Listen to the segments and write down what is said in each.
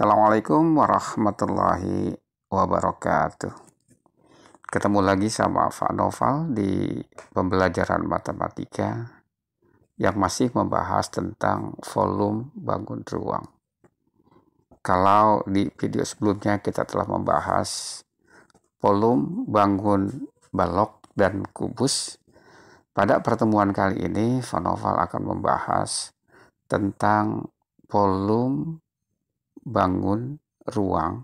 Assalamualaikum warahmatullahi wabarakatuh. Ketemu lagi sama Pak Noval di pembelajaran matematika yang masih membahas tentang volume bangun ruang. Kalau di video sebelumnya kita telah membahas volume bangun balok dan kubus, pada pertemuan kali ini Pak Noval akan membahas tentang volume bangun ruang,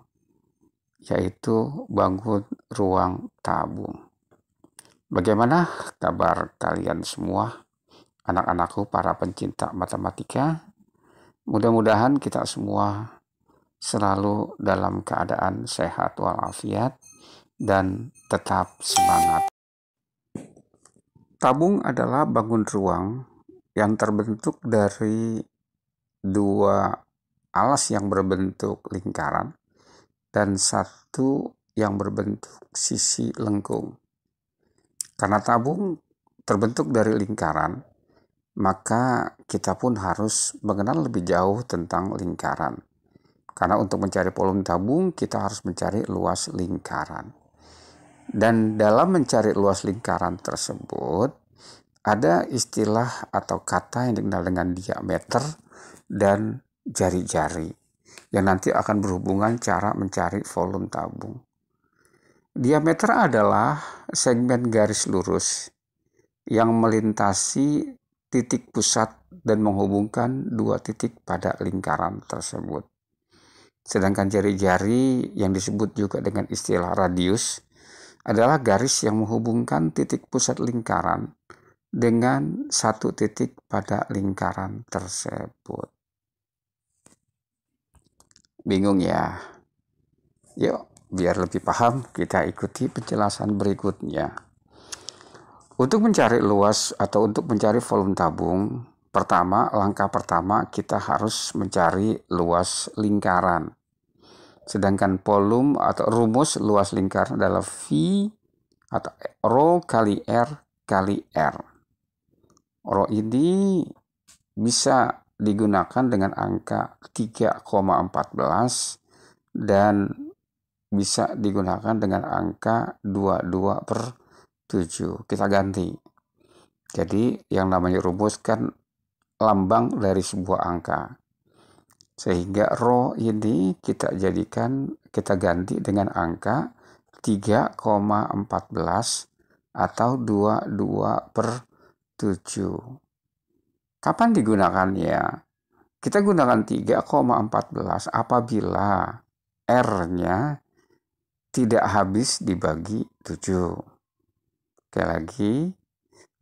yaitu bangun ruang tabung. Bagaimana kabar kalian semua, anak-anakku para pencinta matematika? Mudah-mudahan kita semua selalu dalam keadaan sehat walafiat dan tetap semangat. Tabung adalah bangun ruang yang terbentuk dari dua alas yang berbentuk lingkaran dan satu yang berbentuk sisi lengkung. Karena tabung terbentuk dari lingkaran, maka kita pun harus mengenal lebih jauh tentang lingkaran. Karena untuk mencari volume tabung, kita harus mencari luas lingkaran. Dan dalam mencari luas lingkaran tersebut, ada istilah atau kata yang dikenal dengan diameter dan jari-jari yang nanti akan berhubungan cara mencari volume tabung. Diameter adalah segmen garis lurus yang melintasi titik pusat dan menghubungkan dua titik pada lingkaran tersebut. Sedangkan jari-jari yang disebut juga dengan istilah radius adalah garis yang menghubungkan titik pusat lingkaran dengan satu titik pada lingkaran tersebut. Bingung ya? Yuk, biar lebih paham, kita ikuti penjelasan berikutnya. Untuk mencari luas atau untuk mencari volume tabung, langkah pertama kita harus mencari luas lingkaran. Sedangkan volume atau rumus luas lingkaran adalah V atau Rho kali R kali R. Rho ini bisa digunakan dengan angka 3,14 dan bisa digunakan dengan angka 22/7. Kita ganti. Jadi yang namanya rumus kan lambang dari sebuah angka. Sehingga Rho ini kita ganti dengan angka 3,14 atau 22/7. Kapan digunakannya? Kita gunakan 3,14 apabila R-nya tidak habis dibagi 7. Sekali lagi,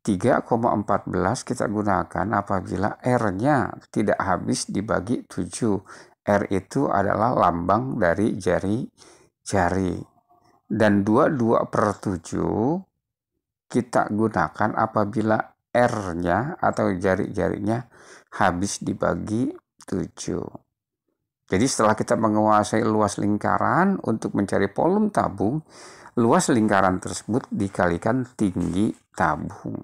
3,14 kita gunakan apabila R-nya tidak habis dibagi 7. R itu adalah lambang dari jari-jari. Dan 22/7 kita gunakan apabila R-nya atau jari-jarinya habis dibagi 7. Jadi setelah kita menguasai luas lingkaran untuk mencari volume tabung, luas lingkaran tersebut dikalikan tinggi tabung.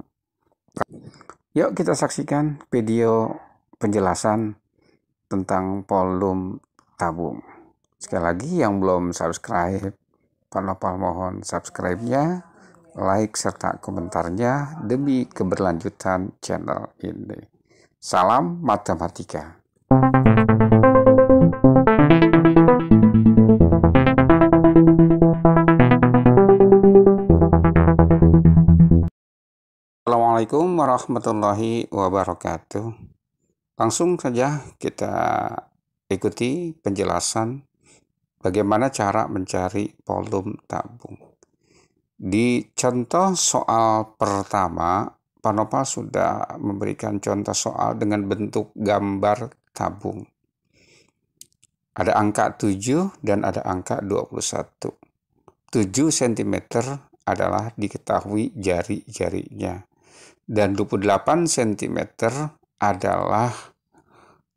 Yuk kita saksikan video penjelasan tentang volume tabung. Sekali lagi yang belum subscribe, Pak Noval mohon subscribe-nya, like serta komentarnya demi keberlanjutan channel ini. Salam matematika. Assalamualaikum warahmatullahi wabarakatuh. Langsung saja kita ikuti penjelasan bagaimana cara mencari volume tabung. Di contoh soal pertama, Pak Noval sudah memberikan contoh soal dengan bentuk gambar tabung. Ada angka 7 dan ada angka 21. 7 cm adalah diketahui jari-jarinya. Dan 28 cm adalah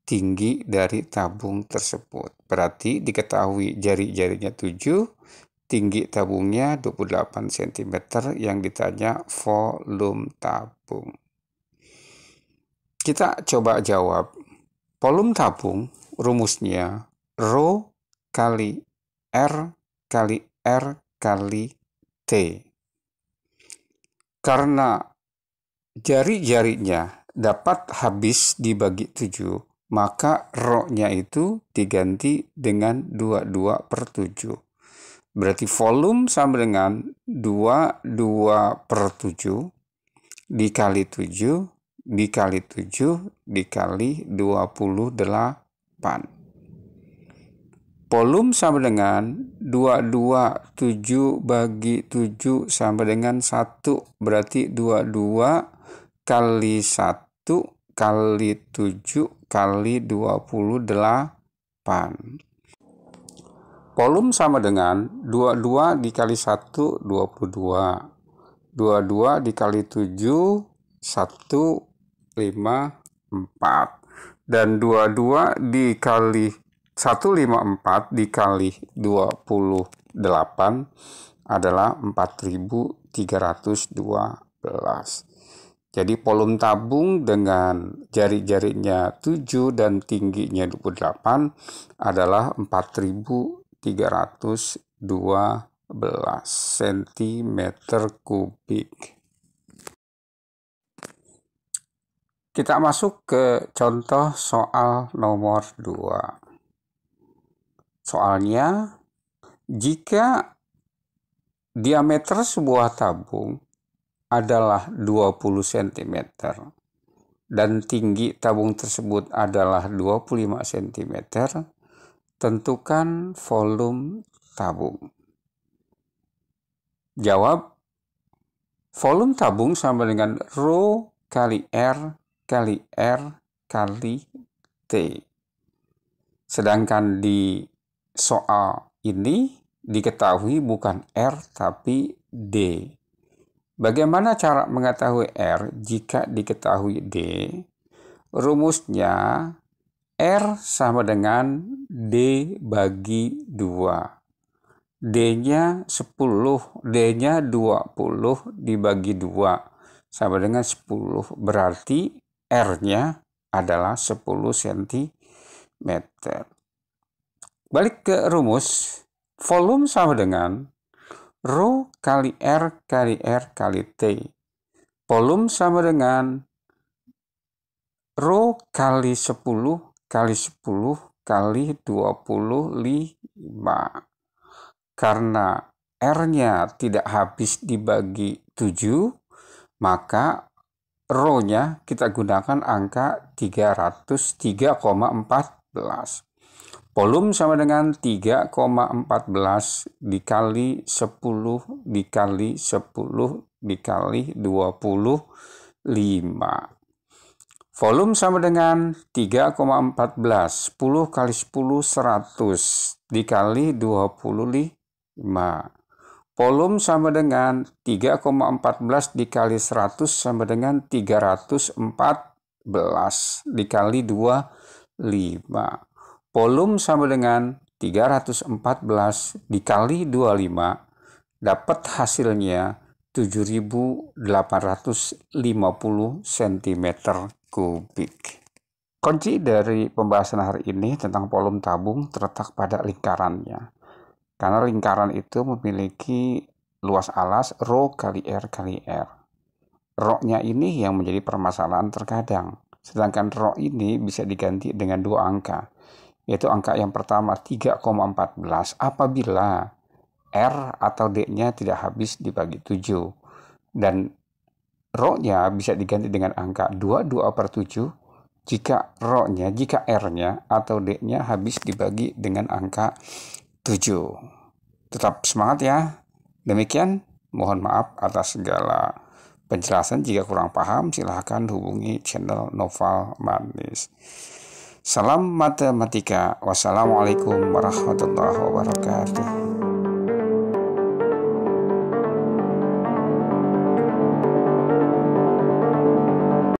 tinggi dari tabung tersebut. Berarti diketahui jari-jarinya 7, tinggi tabungnya 28 cm yang ditanya volume tabung. Kita coba jawab. Volume tabung rumusnya Rho kali R kali R kali T. Karena jari-jarinya dapat habis dibagi 7, maka rho-nya itu diganti dengan 22/7. Berarti volume sama dengan 22/7 dikali 7 dikali 7 dikali 28. Volume sama dengan 227 bagi 7 sama dengan 1. Berarti 22 kali 1 kali 7 kali 28. Volume sama dengan 22 dikali 1, 22. 22 dikali 7, 154. Dan 22 dikali 154 dikali 28 adalah 4.312. Jadi volume tabung dengan jari-jarinya 7 dan tingginya 28 adalah 4.312 cm kubik. Kita masuk ke contoh soal nomor 2. Soalnya, jika diameter sebuah tabung adalah 20 cm dan tinggi tabung tersebut adalah 25 cm, tentukan volume tabung. Jawab, volume tabung sama dengan rho kali R kali R kali T. Sedangkan di soal ini diketahui bukan R tapi D. Bagaimana cara mengetahui R jika diketahui D? Rumusnya R sama dengan D bagi 2. D-nya 10, D-nya 20 dibagi 2 sama dengan 10. Berarti R-nya adalah 10 cm. Balik ke rumus, volume sama dengan rho kali R kali R kali T. Volume sama dengan rho kali 10 kali 10 kali 25. Karena R-nya tidak habis dibagi 7, maka rho-nya kita gunakan angka 303,14. Volume sama dengan 3,14 dikali 10 dikali 10 dikali 25. Volume sama dengan 3,14, 10 kali 10, 100 dikali 25. Volume sama dengan 3,14 dikali 100 sama dengan 314 dikali 25. Volume sama dengan 314 dikali 25, dapat hasilnya 7.850 cm kubik. Kunci dari pembahasan hari ini tentang volume tabung terletak pada lingkarannya. Karena lingkaran itu memiliki luas alas rho kali R kali R. Rho-nya ini yang menjadi permasalahan terkadang. Sedangkan rho ini bisa diganti dengan 2 angka. Yaitu angka yang pertama 3,14 apabila R atau D-nya tidak habis dibagi 7. Dan rho-nya bisa diganti dengan angka 22/7 jika R-nya atau D-nya habis dibagi dengan angka 7. Tetap semangat ya. Demikian, mohon maaf atas segala penjelasan. Jika kurang paham, silahkan hubungi channel Noval Manis. Salam matematika. Wassalamualaikum warahmatullahi wabarakatuh.